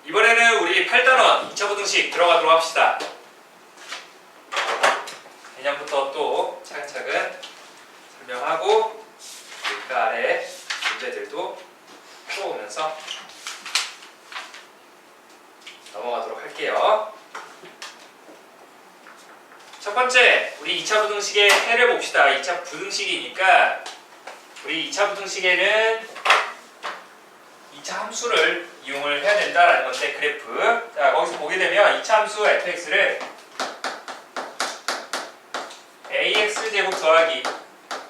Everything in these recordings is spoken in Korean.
이번에는 우리 8단원 2차 부등식 들어가도록 합시다. 개념부터 또 차근차근 설명하고 그 아래 문제들도 풀어오면서 넘어가도록 할게요. 첫 번째, 우리 2차 부등식의 해를 봅시다. 2차 부등식이니까 우리 2차 부등식에는 2차 함수를 이용을 해야 된다라는 건데, 그래프. 자, 거기서 보게 되면 2차 함수 fx를 ax제곱 더하기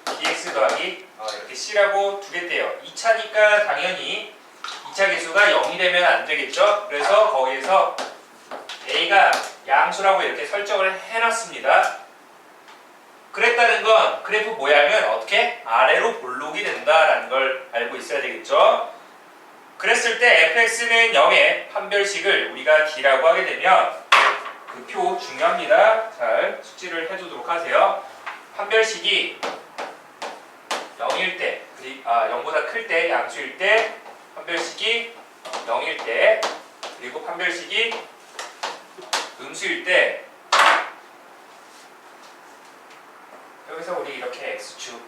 bx 더하기 이렇게 c라고 두겠대요. 2차니까 당연히 2차 계수가 0이 되면 안 되겠죠? 그래서 거기에서 a가 양수라고 이렇게 설정을 해놨습니다. 그랬다는 건 그래프 모양은 어떻게? 아래로 볼록이 된다라는 걸 알고 있어야 되겠죠? 그랬을 때 fx는 0의 판별식을 우리가 d라고 하게 되면 그 표 중요합니다. 잘 숙지를 해두도록 하세요. 판별식이 0일 때, 0보다 클 때, 양수일 때, 판별식이 0일 때, 그리고 판별식이 음수일 때, 여기서 우리 이렇게 x축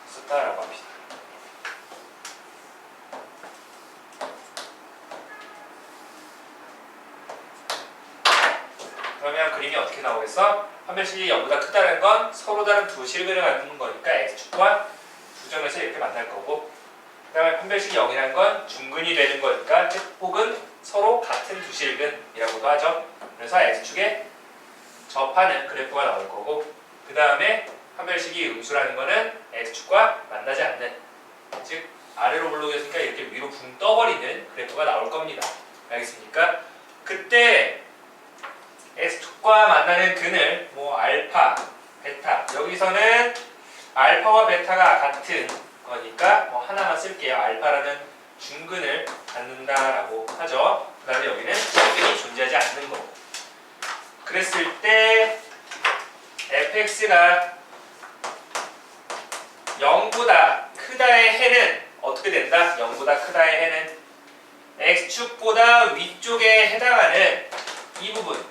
썼다라고 합시다. 그러면 그림이 어떻게 나오겠어? 판별식이 0보다 크다는 건 서로 다른 두 실근을 갖는 거니까 x축과 두 점에서 이렇게 만날 거고, 그 다음에 판별식이 0이라는 건 중근이 되는 거니까 뜻폭은 서로 같은 두 실근이라고도 하죠. 그래서 x축에 접하는 그래프가 나올 거고, 그 다음에 판별식이 음수라는 거는 x축과 만나지 않는, 즉 아래로 볼록했으니까 이렇게 위로 붕 떠버리는 그래프가 나올 겁니다. 알겠습니까? 그때 x축과 만나는 근을 알파, 베타, 여기서는 알파와 베타가 같은 거니까 하나만 쓸게요. 알파라는 중근을 갖는다라고 하죠. 그 다음에 여기는 실근이 존재하지 않는 거고, 그랬을 때 fx가 0보다 크다의 해는 어떻게 된다? 0보다 크다의 해는 x축보다 위쪽에 해당하는 이 부분,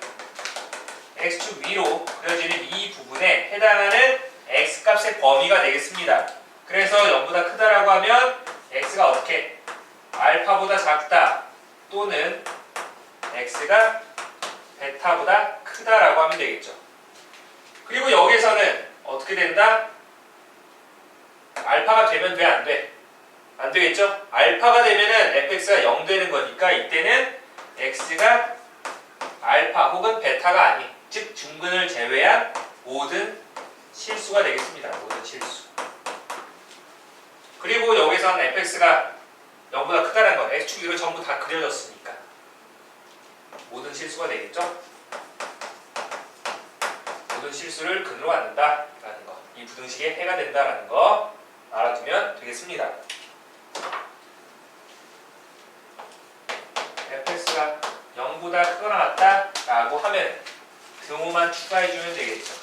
x축 위로 그려지는 이 부분에 해당하는 x값의 범위가 되겠습니다. 그래서 0보다 크다라고 하면 x가 어떻게? 알파보다 작다 또는 x가 베타보다 크다라고 하면 되겠죠. 그리고 여기서는 어떻게 된다? 알파가 되면 돼? 안 돼? 안 되겠죠? 알파가 되면은 fx가 0 되는 거니까 이때는 x가 알파 혹은 베타가 아닌, 즉 중근을 제외한 모든 실수가 되겠습니다. 모든 실수. 그리고 여기서는 fx가 0보다 크다는 건 x축 위로 전부 다 그려졌으니까 모든 실수가 되겠죠? 모든 실수를 근으로 갖는다라는 거, 이 부등식의 해가 된다라는 거 알아두면 되겠습니다. fx가 0보다 크거나 같다라고 하면 등호만 추가해주면 되겠죠.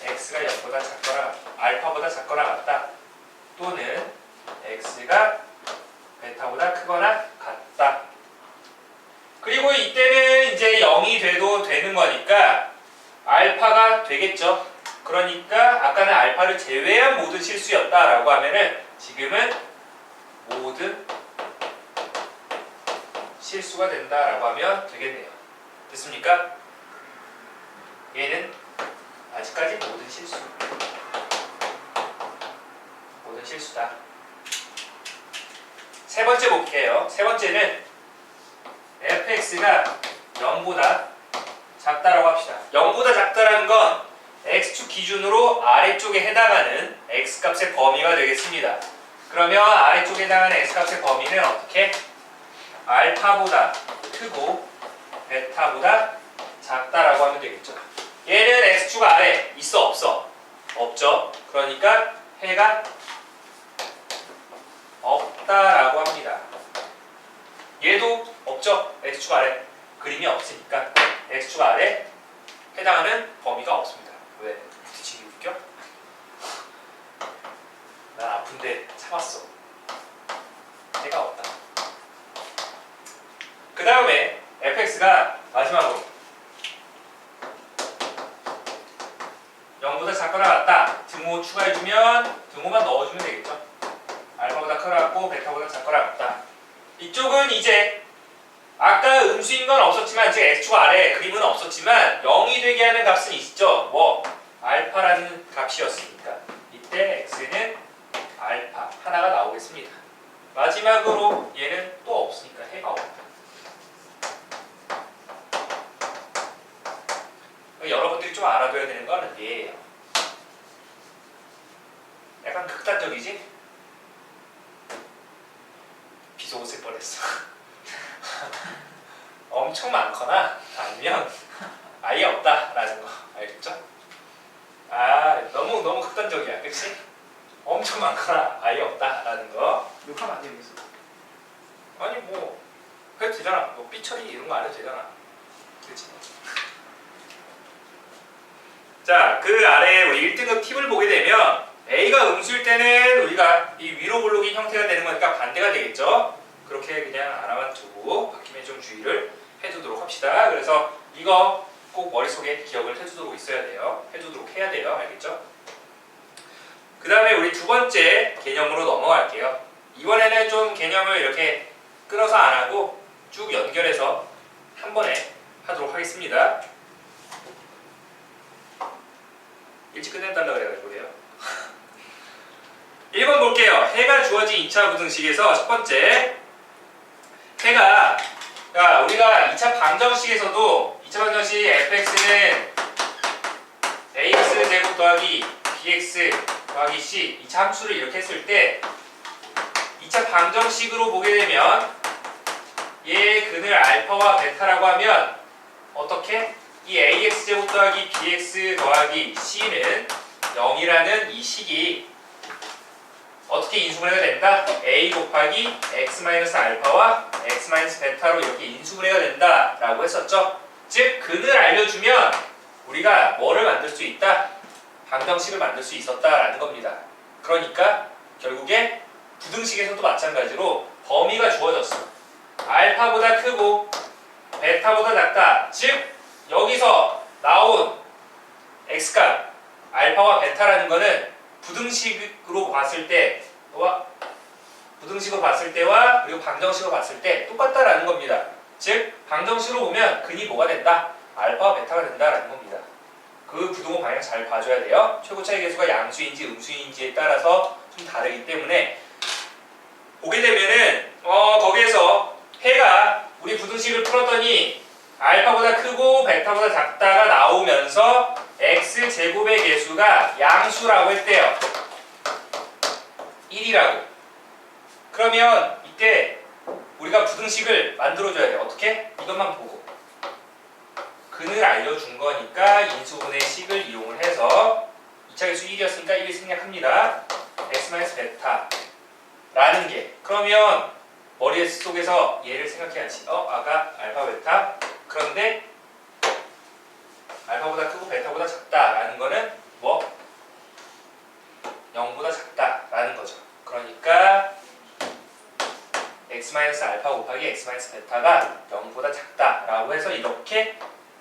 x가 0보다 작거나 알파보다 작거나 같다 또는 x가 베타보다 크거나 같다. 그리고 이때는 이제 0이 돼도 되는 거니까 알파가 되겠죠. 그러니까 아까는 알파를 제외한 모든 실수였다라고 하면은 지금은 모든 실수가 된다라고 하면 되겠네요. 됐습니까? 얘는 아직까지 모든 실수. 모든 실수다. 세 번째 볼게요. 세 번째는 fx가 0보다 작다라고 합시다. 0보다 작다라는 건 x축 기준으로 아래쪽에 해당하는 x값의 범위가 되겠습니다. 그러면 아래쪽에 해당하는 x값의 범위는 어떻게? 알파보다 크고 베타보다 작다라고 하면 되겠죠. 얘는 x축 아래 있어 없어? 없죠. 그러니까 해가 없다라고 합니다. 얘도 없죠. x축 아래 그림이 없으니까 x축 아래 해당하는 범위가 없습니다. 왜? 부딪히기 웃겨? 난 아픈데 참았어. 해가 없다. 그 그 다음에 fx가 마지막으로 0보다 작거나 같다. 등호 추가해주면 등호만 넣어주면 되겠죠. 알파보다 크거나 같고 베타보다 작거나 같다. 이쪽은 이제 아까 음수인 건 없었지만 즉 x축 아래 그림은 없었지만 0이 되게 하는 값은 있죠. 뭐 알파라는 값이었으니까 이때 x는 알파 하나가 나오겠습니다. 마지막으로 얘는 또 없으니까 해가 없다. 여러분들이 좀 알아둬야 되는 건 얘예요. 약간 극단적이지? 비속어 쓸 뻔했어. 엄청 많거나 아니면 아예 없다라는 거 알겠죠? 아 너무 극단적이야, 그렇지? 엄청 많거나 아예 없다라는 거. 욕하면 안 되겠어. 아니 뭐 해도 되잖아. 뭐 삐처리 이런 거 안 해도 되잖아. 그렇지? 자, 그 아래에 우리 1등급 팁을 보게 되면 A가 음수일 때는 우리가 이 위로 볼록인 형태가 되는 거니까 반대가 되겠죠? 그렇게 그냥 하나만 두고 바뀌면 좀 주의를 해두도록 합시다. 그래서 이거 꼭 머릿속에 기억을 해두도록 있어야 돼요. 해두도록 해야 돼요. 알겠죠? 그 다음에 우리 두 번째 개념으로 넘어갈게요. 이번에는 좀 개념을 이렇게 끊어서 안 하고 쭉 연결해서 한 번에 하도록 하겠습니다. 일찍 끝내달라고 그래가지고 그래요. 1번 볼게요. 해가 주어진 2차 부등식에서 첫 번째 해가 우리가 2차 방정식에서도 2차 방정식 fx는 ax 제곱 더하기 bx 더하기 c 2차 함수를 이렇게 했을 때 2차 방정식으로 보게 되면 얘의 근을 알파와 베타라고 하면 어떻게? 이 ax 제곱 더하기 bx 더하기 c는 0이라는 이 식이 어떻게 인수분해가 된다? a 곱하기 x 마이너스 알파와 x 마이너스 베타로 이렇게 인수분해가 된다 라고 했었죠. 즉 근을 알려주면 우리가 뭐를 만들 수 있다? 방정식을 만들 수 있었다라는 겁니다. 그러니까 결국에 부등식에서도 마찬가지로 범위가 주어졌어. 알파보다 크고 베타보다 작다. 즉 여기서 나온 x값 알파와 베타라는 거는 부등식으로 봤을 때와 그리고 방정식으로 봤을 때 똑같다라는 겁니다. 즉 방정식으로 보면 근이 뭐가 된다? 알파와 베타가 된다라는 겁니다. 그 부등호 방향 잘 봐줘야 돼요. 최고 차이 계수가 양수인지 음수인지에 따라서 좀 다르기 때문에 보게 되면은 거기에서 해가 우리 부등식을 풀었더니 알파보다 크고 베타보다 작다가 나오면서 x 제곱의 개수가 양수라고 했대요. 1이라고. 그러면 이때 우리가 부등식을 만들어줘야 돼요. 어떻게? 이것만 보고 근을 알려준 거니까 인수분해 식을 이용을 해서 2차 개수 1이었으니까 1을 생략합니다. x-베타라는 게 그러면 머릿속에서 얘를 생각해야지. 아가 알파 베타. 그런데 알파보다 크고 베타보다 작다라는 거는 뭐? 0보다 작다라는 거죠. 그러니까 x-알파 곱하기 x-베타가 0보다 작다라고 해서 이렇게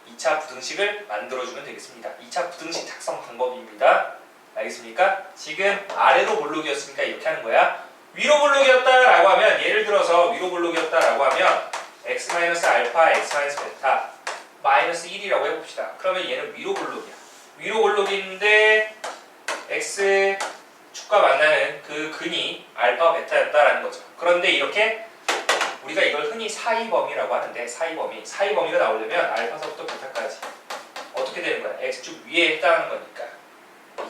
2차 부등식을 만들어주면 되겠습니다. 2차 부등식 작성 방법입니다. 알겠습니까? 지금 아래로 볼록이었으니까 이렇게 하는 거야. 위로 볼록이었다라고 하면 예를 들어서 위로 볼록이었다라고 하면 x-알파, x-베타 마이너스 1이라고 해봅시다. 그러면 얘는 위로 볼록이야. 위로 볼록인데 x 축과 만나는 그 근이 알파, 베타였다라는 거죠. 그런데 이렇게 우리가 이걸 흔히 사이범위라고 하는데 사이범위가 나오려면 알파서부터 베타까지 어떻게 되는 거야? x축 위에 해당하는 거니까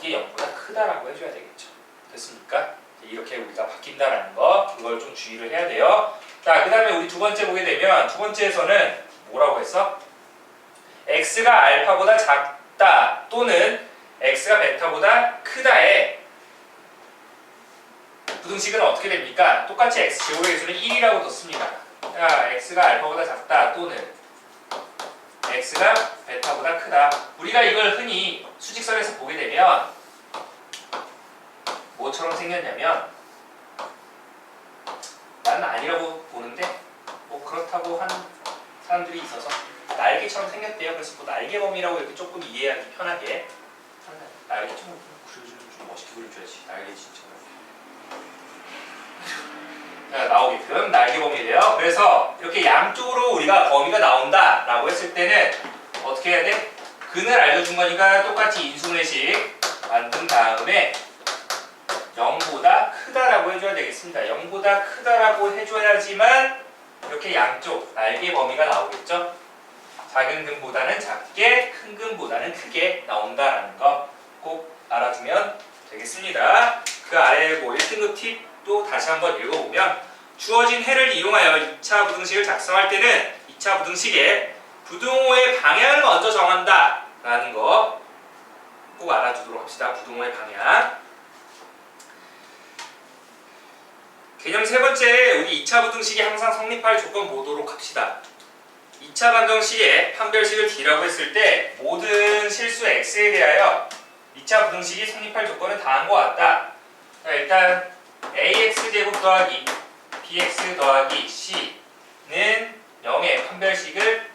이게 0보다 크다라고 해줘야 되겠죠. 됐습니까? 이렇게 우리가 바뀐다라는 거 그걸 좀 주의를 해야 돼요. 자, 그 다음에 우리 두 번째 보게 되면 두 번째에서는 뭐라고 했어? x가 알파보다 작다 또는 x가 베타보다 크다에 부등식은 어떻게 됩니까? 똑같이 x 제곱의 개수는 1이라고 넣습니다. 자, x가 알파보다 작다 또는 x가 베타보다 크다. 우리가 이걸 흔히 수직선에서 보게 되면 뭐처럼 생겼냐면 나는 아니라고 보는데 뭐 그렇다고 한 사람들이 있어서 날개처럼 생겼대요. 그래서 뭐 날개범이라고 이렇게 조금 이해하기 편하게 날개 좀 그려주면 좀 멋있게 그려줘야지. 날개 진짜. 자, 나오게끔 날개범이 돼요. 그래서 이렇게 양쪽으로 우리가 범위가 나온다라고 했을 때는 어떻게 해야 돼? 근을 알려준 거니까 똑같이 인수분해식 만든 다음에 0보다 크다라고 해줘야 되겠습니다. 0보다 크다라고 해줘야지만 이렇게 양쪽 날개 범위가 나오겠죠. 작은 근보다는 작게, 큰 근보다는 크게 나온다라는 거 꼭 알아두면 되겠습니다. 그 아래 뭐 1등급 팁도 다시 한번 읽어보면 주어진 해를 이용하여 2차 부등식을 작성할 때는 2차 부등식에 부등호의 방향을 먼저 정한다 라는 거 꼭 알아두도록 합시다. 부등호의 방향. 개념 세 번째, 우리 2차 부등식이 항상 성립할 조건 보도록 합시다. 2차 방정식에 판별식을 D라고 했을 때 모든 실수 X에 대하여 2차 부등식이 성립할 조건은 다음과 같다. 자, 일단 AX제곱 더하기 BX 더하기 C는 0의 판별식을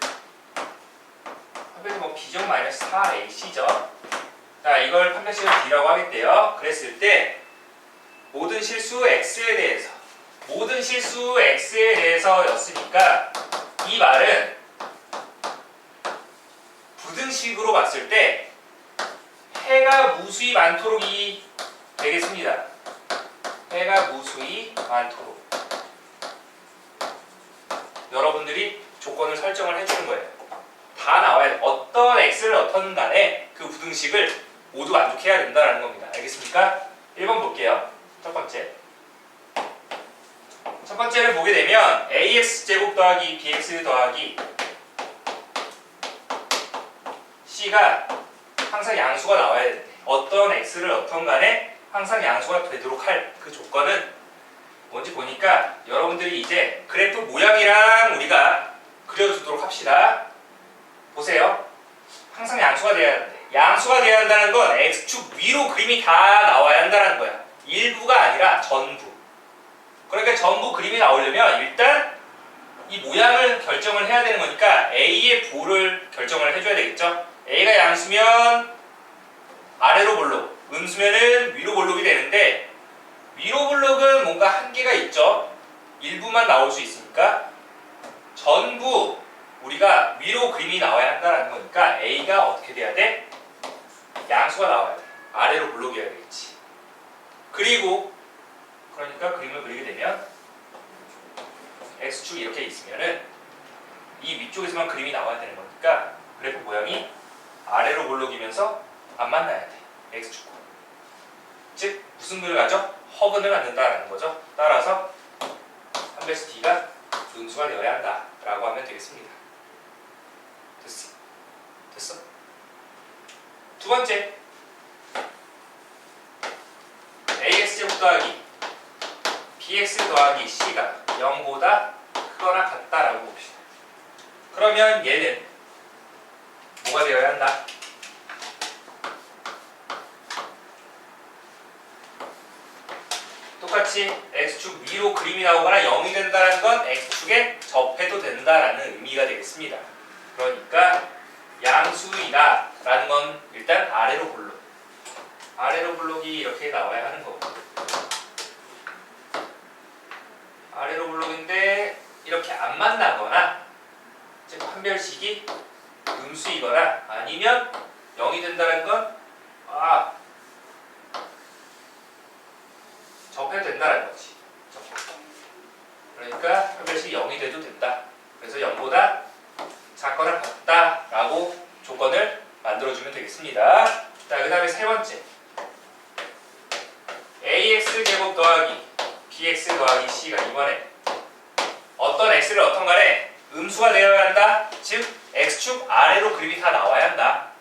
뭐 B제곱 마이너스 4AC죠. 자, 이걸 판별식을 D라고 하겠대요. 그랬을 때 모든 실수 X에 대해서 였으니까 이 말은 부등식으로 봤을 때 해가 무수히 많도록이 되겠습니다. 해가 무수히 많도록 여러분들이 조건을 설정을 해주는 거예요. 다 나와야 돼. 어떤 x를 넣든 간에 그 부등식을 모두 만족해야 된다는 겁니다. 알겠습니까? 1번 볼게요. 첫 번째를 보게 되면 ax제곱 더하기 bx 더하기 c가 항상 양수가 나와야 되는데 어떤 x를 넣든 간에 항상 양수가 되도록 할 그 조건은 뭔지 보니까 여러분들이 이제 그래프 모양이랑 우리가 그려주도록 합시다. 보세요. 항상 양수가 돼야 하는데 양수가 돼야 한다는 건 x축 위로 그림이 다 나와야 한다는 거야. 일부가 아니라 전부. 그러니까 전부 그림이 나오려면 일단 이 모양을 결정을 해야 되는 거니까 A의 부호를 결정을 해줘야 되겠죠. A가 양수면 아래로 볼록, 음수면은 위로 볼록이 되는데 위로 볼록은 뭔가 한계가 있죠. 일부만 나올 수 있으니까 전부 우리가 위로 그림이 나와야 한다는 거니까 A가 어떻게 돼야 돼? 양수가 나와야 돼. 아래로 볼록이어야 되겠지. 그리고 그러니까 그림을 그리게 되면 X축이 이렇게 있으면은 이 위쪽에서만 그림이 나와야 되는 거니까 그래프 모양이 아래로 볼록이면서 안 만나야 돼. X축과. 즉 무슨 근을 가져? 허근을 갖는다라는 거죠. 따라서 판별식 D가 음수가 되어야 한다 라고 하면 되겠습니다. 됐어? 두 번째, AX제곱 더하기 BX 더하기 C가 0보다 크거나 같다라고 봅시다. 그러면 얘는 뭐가 되어야 한다? 똑같이 X축 위로 그림이 나오거나 0이 된다는 건 X축에 접해도 된다라는 의미가 되겠습니다. 그러니까 양수이다 라는 건 일단 아래로 볼록. 아래로 볼록이 이렇게 나와야 하는 거고. 아래로 볼록인데 이렇게 안 만나거나 즉 판별식이 음수이거나 아니면 0이 된다는 건 접해도 된다는 거지. 그러니까 판별식이 0이 돼도 된다. 그래서 0보다 작거나 같다라고 조건을 만들어주면 되겠습니다. 자, 그 다음에 세 번째, AX제곱 더하기 BX 더하기 C가 이번에 어떤 X를 어떤 간에 음수가 되어야 한다. 즉 X축 아래로 그림이 다 나와야 한다.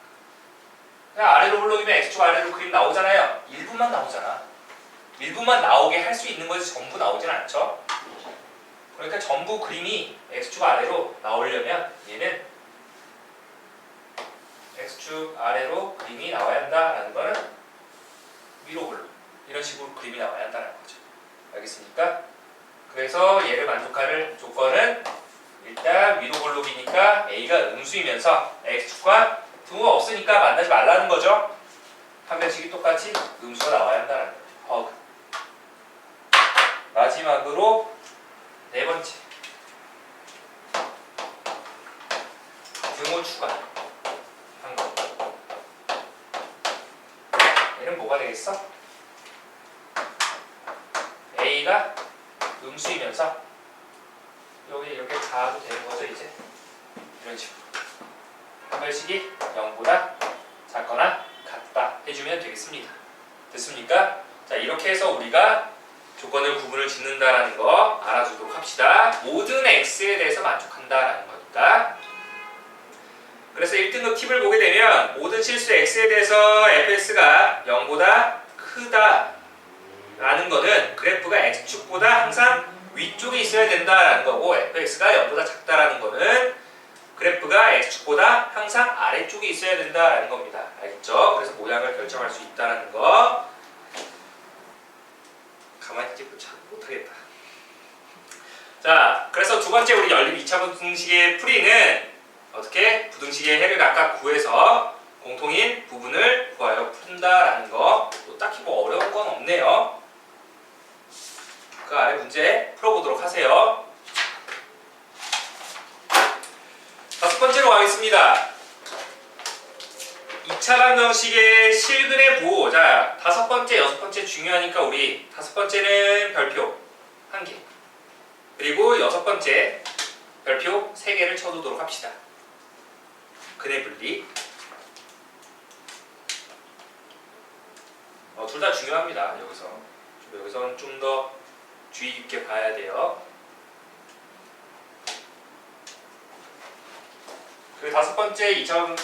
그냥 아래로 볼록이면 X축 아래로 그림 나오잖아요. 일부만 나오잖아. 일부만 나오게 할 수 있는 거지 전부 나오진 않죠. 그러니까 전부 그림이 X축 아래로 나오려면 얘는 X축 아래로 그림이 나와야 한다라는 거는 위로 볼록 이런 식으로 그림이 나와야 한다는 거죠. 알겠습니까? 그래서 얘를 만족하는 조건은 일단 X축보다 위로 볼록이니까 A가 음수이면서 X축과 등호가 없으니까 만나지 말라는 거죠. 판별식이 똑같이 음수가 나와야 한다는 거예요. 마지막으로 네 번째, 등호 추가한 거. 얘는 뭐가 되겠어? A가 음수이면서 여기 이렇게 가도 되는 거죠. 이제 이런 식으로 판별식이 0보다 작거나 같다 해주면 되겠습니다. 됐습니까? 자, 이렇게 해서 우리가 조건을 구분을 짓는다라는 거 알아두도록 합시다. 모든 x에 대해서 만족한다라는 거니까. 그래서 1등급 팁을 보게 되면 모든 실수 x에 대해서 fx가 0보다 크다 라는 거는 그래프가 x축보다 항상 위쪽에 있어야 된다라는 거고, fx가 0보다 작다라는 거는 그래프가 x축보다 항상 아래쪽에 있어야 된다라는 겁니다. 알겠죠? 그래서 모양을 결정할 수 있다라는 거. 가만히 있지 잘 못하겠다. 자, 그래서 두 번째 우리 연립 2차 부등식의 풀이는 어떻게? 부등식의 해를 각각 구해서 공통인 부분을 구하여 푼다라는 거. 또 딱히 뭐 어려운 건 없네요. 그 아래 문제 풀어보도록 하세요. 다섯 번째로 가겠습니다. 2차 방정식의 실근의 부호. 자, 다섯 번째, 여섯 번째 중요하니까 우리 다섯 번째는 별표 1개, 그리고 여섯 번째 별표 3개를 쳐두도록 합시다. 근의 분리. 둘 다 중요합니다. 여기서는 좀 더 주의 깊게 봐야 돼요. 그 다섯 번째 2차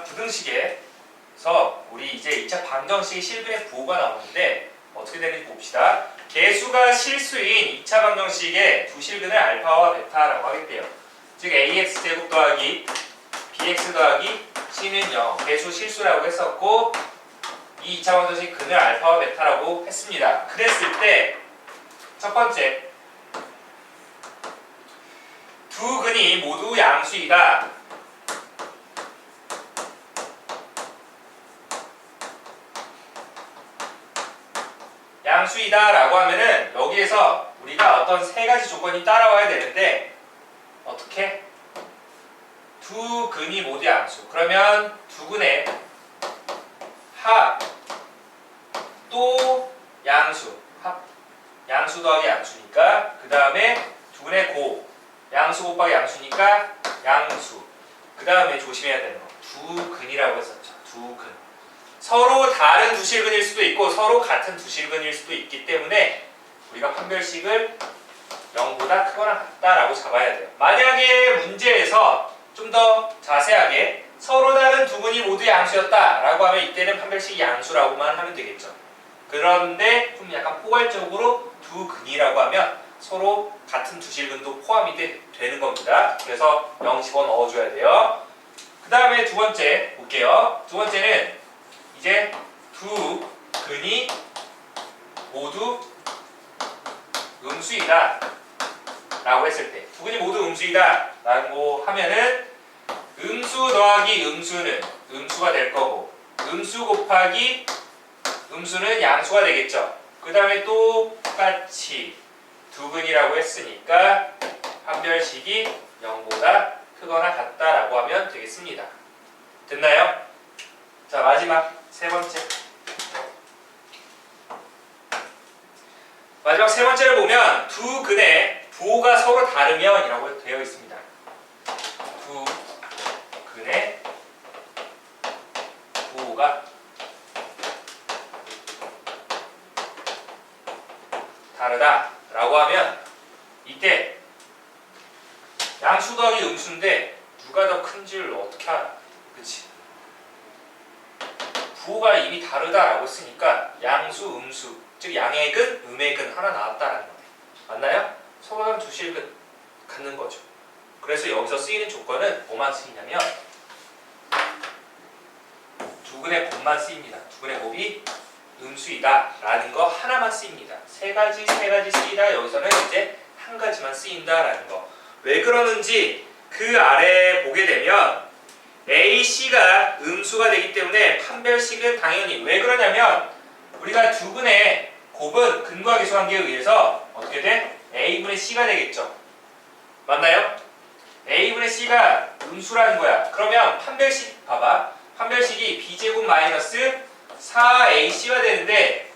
부등식에서 우리 이제 2차 방정식의 실근의 부호가 나오는데 어떻게 되는지 봅시다. 개수가 실수인 2차 방정식의 두 실근을 알파와 베타라고 하겠대요. 즉 ax 제곱 더하기 bx 더하기 c는 0, 개수 실수라고 했었고, 이 2차 방정식 근을 알파와 베타라고 했습니다. 그랬을 때 첫 번째, 두 근이 모두 양수이다. 양수이다 라고 하면은 여기에서 우리가 어떤 세 가지 조건이 따라와야 되는데, 어떻게? 두 근이 모두 양수. 그러면 두 근의 합 또 양수. 양수 더하기 양수니까, 그 다음에 두 근의 고. 양수 곱하기 양수니까 양수. 그 다음에 조심해야 되는 거. 두 근이라고 했었죠. 두 근. 서로 다른 두 실근일 수도 있고 서로 같은 두 실근일 수도 있기 때문에 우리가 판별식을 0보다 크거나 같다라고 잡아야 돼요. 만약에 문제에서 좀 더 자세하게 서로 다른 두 근이 모두 양수였다라고 하면 이때는 판별식이 양수라고만 하면 되겠죠. 그런데 좀 약간 포괄적으로 두 근이라고 하면 서로 같은 두 실근도 포함이 되는 겁니다. 그래서 0 집어 넣어줘야 돼요. 그 다음에 두 번째 볼게요. 두 번째는 이제 두 근이 모두 음수이다 라고 했을 때, 두 근이 모두 음수이다 라고 하면은 음수 더하기 음수는 음수가 될 거고, 음수 곱하기 음수는 양수가 되겠죠. 그 다음에 똑같이 두 근이라고 했으니까 판별식이 0보다 크거나 같다라고 하면 되겠습니다. 됐나요? 자, 마지막 세 번째. 마지막 세 번째를 보면 두 근의 부호가 서로 다르면 이라고 되어 있습니다. 두 근의 부호가 다르다라고 하면 이때 양수 더하기 음수인데 누가 더 큰지를 어떻게 알아? 그치? 부호가 이미 다르다라고 했으니까 양수, 음수, 즉 양액은, 음액은 하나 나왔다라는 거네. 맞나요? 서로 다른 두 실근 갖는 거죠. 그래서 여기서 쓰이는 조건은 뭐만 쓰이냐면 두 근의 곱만 쓰입니다. 두 근의 곱이 음수이다 라는 거 하나만 쓰입니다. 세 가지 쓰이다 여기서는 이제 한 가지만 쓰인다 라는 거. 왜 그러는지 그 아래 보게 되면 AC가 음수가 되기 때문에 판별식은 당연히 왜 그러냐면 우리가 두근의 곱은 근과 계수관계에 의해서 어떻게 돼? A분의 C가 되겠죠. 맞나요? A분의 C가 음수라는 거야. 그러면 판별식 봐봐. 판별식이 B제곱 마이너스 4AC가 되는데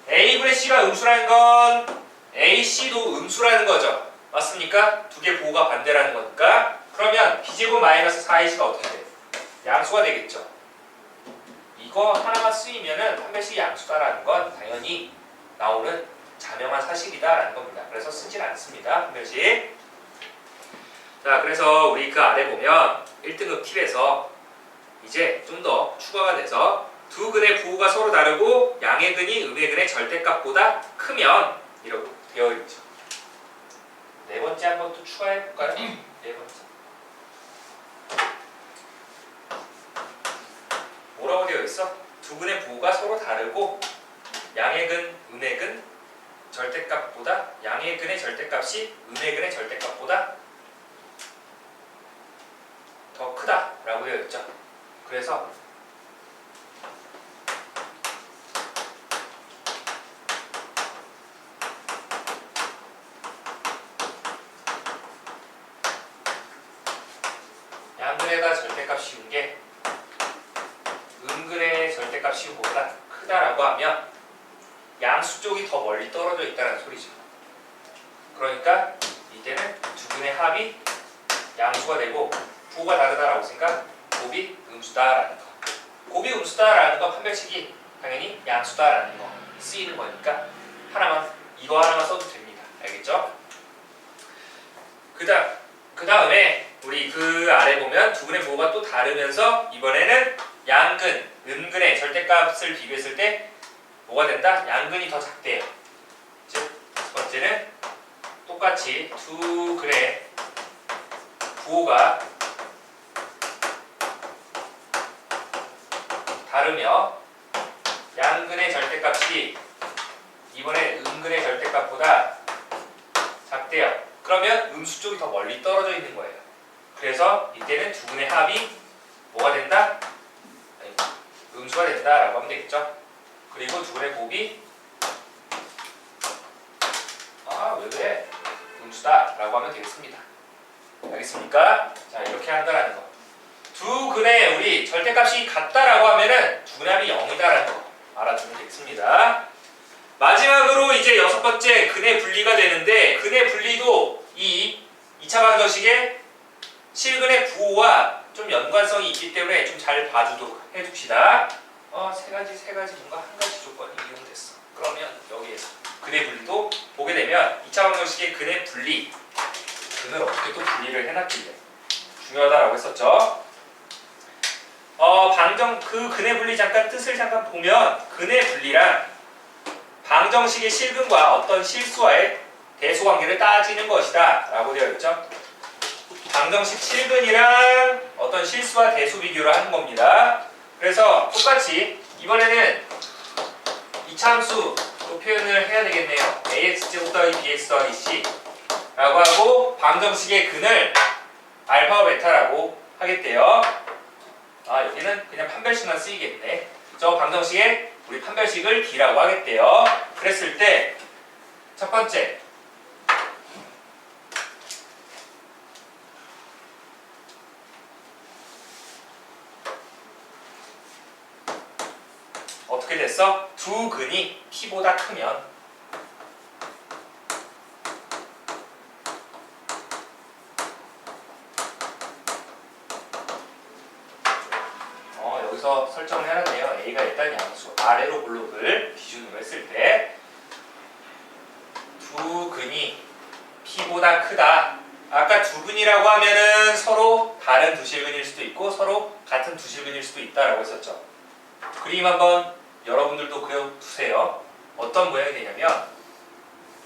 A분의 C가 음수라는 건 AC도 음수라는 거죠. 맞습니까? 두 개 보호가 반대라는 거니까. 그러면 B제곱 마이너스 4AC가 어떻게 돼? 양수가 되겠죠. 이거 하나만 쓰이면은 판별식이 양수다라는 건 당연히 나오는 자명한 사실이다라는 겁니다. 그래서 쓰질 않습니다. 판별식. 자, 그래서 우리 그 아래 보면 1등급 팁에서 이제 좀 더 추가가 돼서 두 근의 부호가 서로 다르고 양의 근이 음의 근의 절대값보다 크면 이렇게 되어 있죠. 네 번째 한번 또 추가해 볼까요? 네 번째. 뭐라고 되어 있어? 두 근의 부호가 서로 다르고 양의 근, 음의 근 절대값보다 양의 근의 절대값이 음의 근의 절대값보다 더 크다라고 되어 있죠. 그래서 양근의가 절대값 씌운 게 음근의 절대값 씌운 것보다 크다라고 하면 양수 쪽이 더 멀리 떨어져 있다는 소리죠. 그러니까 이때는 두 근의 합이 양수가 되고 부호가 다르다라고 생각 곱이 음수다라는 거. 곱이 음수다라는 건 판별식이 당연히 양수다라는 거 쓰이는 거니까 이거 하나만 써도 됩니다. 알겠죠? 그 다음에 우리 그 아래 보면 두 근의 부호가 또 다르면서 이번에는 양근, 음근의 절대값을 비교했을 때 뭐가 된다? 양근이 더 작대요. 즉, 첫 번째는 똑같이 두 근의 부호가 다르며 양근의 절대값이 이번에 음근의 절대값보다 작대요. 그러면 음수 쪽이 더 멀리 떨어져 있는 거예요. 그래서 이때는 두 근의 합이 뭐가 된다? 음수가 된다라고 하면 되겠죠. 그리고 두 근의 곱이 왜 그래? 음수다라고 하면 되겠습니다. 알겠습니까? 자, 이렇게 한다라는 거. 두 근의 우리 절대값이 같다라고 하면은 두 근의 합이 0이다라는 거 알아두면 되겠습니다. 마지막으로 이제 여섯 번째 근의 분리가 되는데 근의 분리도 이 2차 방정식의 실근의 부호와 좀 연관성이 있기 때문에 좀 잘 봐주도록 해줍시다. 세 가지 뭔가 한 가지 조건이 이용됐어. 그러면 여기에서 근의 분리도 보게 되면 2차 방정식의 근의 분리 근을 어떻게 또 분리를 해놨길래 중요하다라고 했었죠. 그 근의 분리 뜻을 잠깐 보면 근의 분리란 방정식의 실근과 어떤 실수와의 대소관계를 따지는 것이다 라고 되어 있죠. 방정식 실근이랑 어떤 실수와 대소 비교를 하는 겁니다. 그래서 똑같이 이번에는 이차함수로 표현을 해야 되겠네요. ax제곱 더하기 bx 더하기 c 라고 하고 방정식의 근을 알파와 베타라고 하겠대요. 여기는 그냥 판별식만 쓰이겠네. 저 방정식의 우리 판별식을 D라고 하겠대요. 그랬을 때 첫 번째 어떻게 됐어? 두 근이 P보다 크면 여기서 설정을 해놨네요. A가 일단 양수 아래로 블록을 기준으로 했을 때 두 근이 P보다 크다. 아까 두 근이라고 하면은 서로 다른 두 실근일 수도 있고 서로 같은 두 실근일 수도 있다라고 했었죠. 그림 한번 여러분들도 그려두세요. 어떤 모양이 되냐면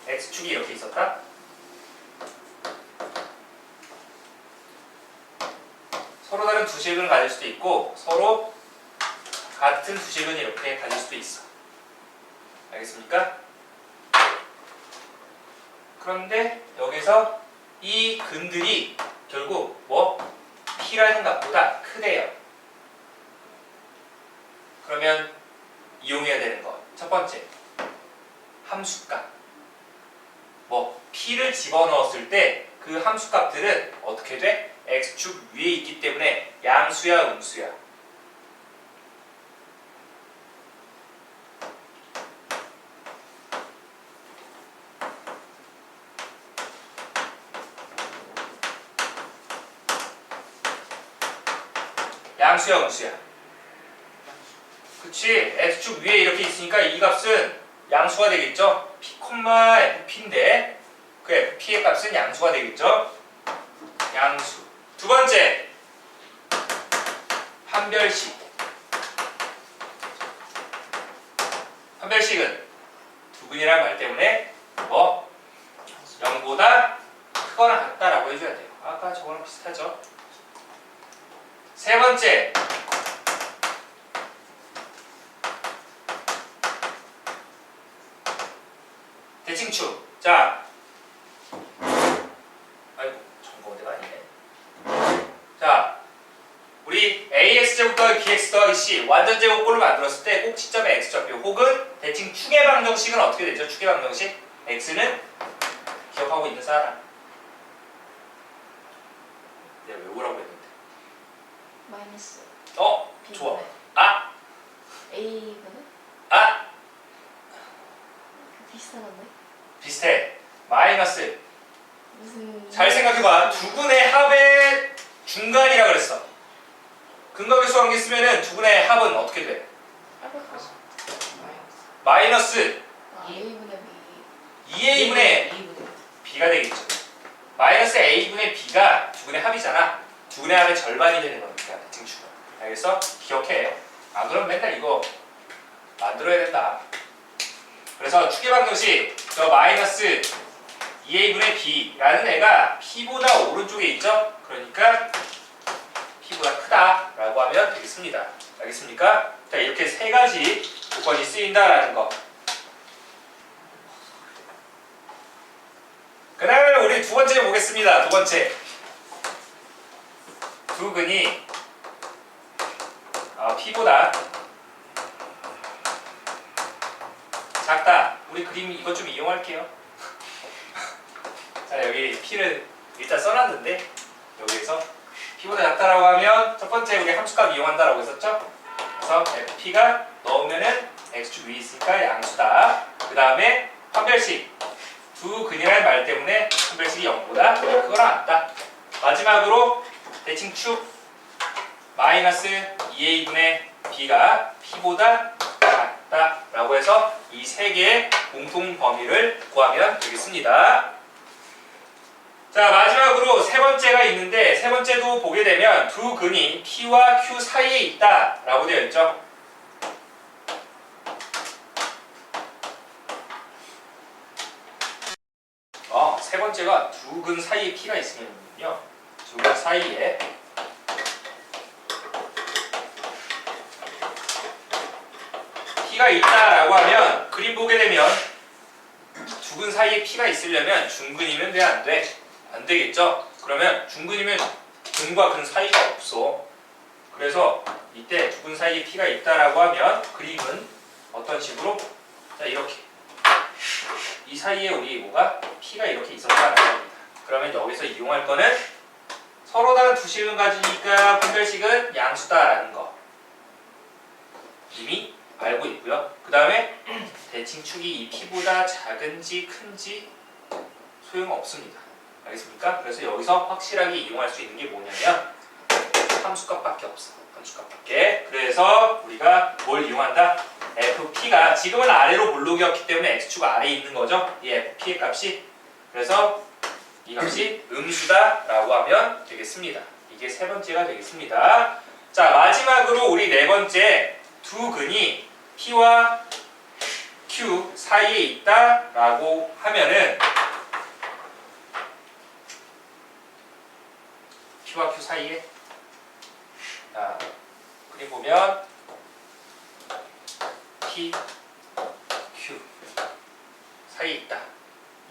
X축이 이렇게 있었다. 서로 다른 두 실근을 가질 수도 있고 서로 같은 두 실근을 이렇게 가질 수도 있어. 알겠습니까? 그런데 여기서 이 근들이 결국 뭐 P라는 값보다 크대요. 그러면 이용해야 되는 거 첫 번째 함수값. 뭐 P를 집어넣었을 때 그 함수값들은 어떻게 돼? x축 위에 있기 때문에 양수야 음수야? 양수야 음수야? 그치, x축 위에 이렇게 있으니까 이 값은 양수가 되겠죠? p, fp인데 그 fp의 값은 양수가 되겠죠? 양수. 두 번째 판별식. 판별식은 두근이라는 말 때문에 뭐 0보다 크거나 같다라고 해줘야 돼요. 아까 저거랑 비슷하죠? 세 번째 대칭축. 자, 아이고 점검대가 아니네. 자, 우리 ax 제곱 더하기 bx 더하기 c 완전 제곱꼴을 만들었을 때 꼭 시점에 x좌표 혹은 대칭축의 방정식은 어떻게 되죠? 축의 방정식 x는 기억하고 있는 사람. 내가 외우라고 했는데. 마이너스 좋아. B분의 아! A분의 아! 비슷하던데? 비슷해. 마이너스. 무슨 잘 생각해봐. 두근의 합의 중간이라 그랬어. 근각의 관계 쓰면은 두근의 합은 어떻게 돼? 마이너스 A분의 B 2a분의 b가 되겠죠. 마이너스 a분의 b가 두근의 합이잖아. 두근의 합의 절반이 되는 겁니다. 대칭축은. 알겠어? 기억해. 아 그럼 맨날 이거 만들어야 된다. 그래서 축의 방정식 저 마이너스 2a분의 b라는 애가 p보다 오른쪽에 있죠? 그러니까 p보다 크다라고 하면 되겠습니다. 알겠습니까? 자, 이렇게 세 가지 조건이 쓰인다라는 거. 그 다음에 우리 두 번째 보겠습니다. 두 번째. 두근이 p보다 작다. 우리 그림 이것 좀 이용할게요. 자, 여기 p를 일단 써놨는데 여기에서 p보다 작다라고 하면 첫 번째 우리 함수값 이용한다라고 했었죠? 그래서 fp가 넣으면은 x축 위에 있으니까 양수다. 그 다음에 판별식 두근이라는 말 때문에 판별식이 0보다 크거나 같다. 마지막으로 대칭축 마이너스 2a분의 b가 p보다 같다라고 해서 이 세 개의 공통 범위를 구하면 되겠습니다. 자, 마지막으로 세 번째가 있는데 세 번째도 보게 되면 두 근이 P와 Q 사이에 있다라고 되어 있죠. 세 번째가 두 근 사이에 P가 있으면요. 두 근 사이에 P가 있다라고 하면 그림 보게 되면 두 근 사이에 P가 있으려면 중근이면 돼, 안 돼? 안 되겠죠? 그러면 중근이면 근과 근 사이가 없어. 그래서 이때 두 근 사이에 P가 있다라고 하면 그림은 어떤 식으로? 자, 이렇게. 이 사이에 우리 뭐가? P가 이렇게 있었다라고 합니다. 그러면 여기서 이용할 거는 서로 다른 두 식을 가지니까 분별식은 양수다라는 거. 이미 알고 있고요. 그 다음에 대칭축이 이 P보다 작은지 큰지 소용없습니다. 알겠습니까? 그래서 여기서 확실하게 이용할 수 있는 게 뭐냐면 함수값밖에 없어. 함수값밖에. 그래서 우리가 뭘 이용한다? fp가 지금은 아래로 몰록이었기 때문에 x축 아래에 있는 거죠. 이 fp의 값이. 그래서 이 값이 음수다라고 하면 되겠습니다. 이게 세 번째가 되겠습니다. 자, 마지막으로 우리 네 번째 두 근이 P와 Q 사이에 있다라고 하면은 P와 Q 사이에 그림 보면 P, Q 사이에 있다.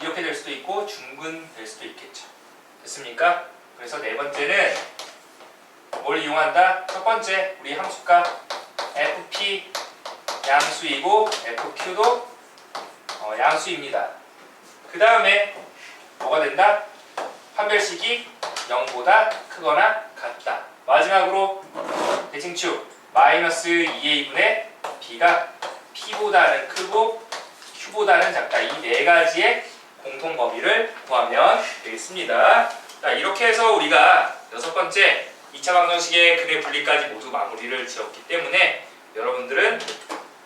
이렇게 될 수도 있고 중근 될 수도 있겠죠. 됐습니까? 그래서 네 번째는 뭘 이용한다? 첫 번째 우리 함수가 fp 양수이고 fq도 양수입니다. 그 다음에 뭐가 된다? 판별식이 0보다 크거나 같다. 마지막으로 대칭축 마이너스 2a분의 b가 p보다는 크고 q보다는 작다. 이 네 가지의 공통 범위를 구하면 되겠습니다. 자, 이렇게 해서 우리가 여섯 번째 2차 방정식의 근의 분리까지 모두 마무리를 지었기 때문에 여러분들은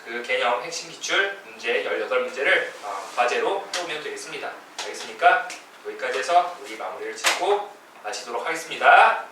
그 개념 핵심 기출 문제 18문제를 과제로 해오면 되겠습니다. 알겠습니까? 여기까지 해서 우리 마무리를 짓고 마치도록 하겠습니다.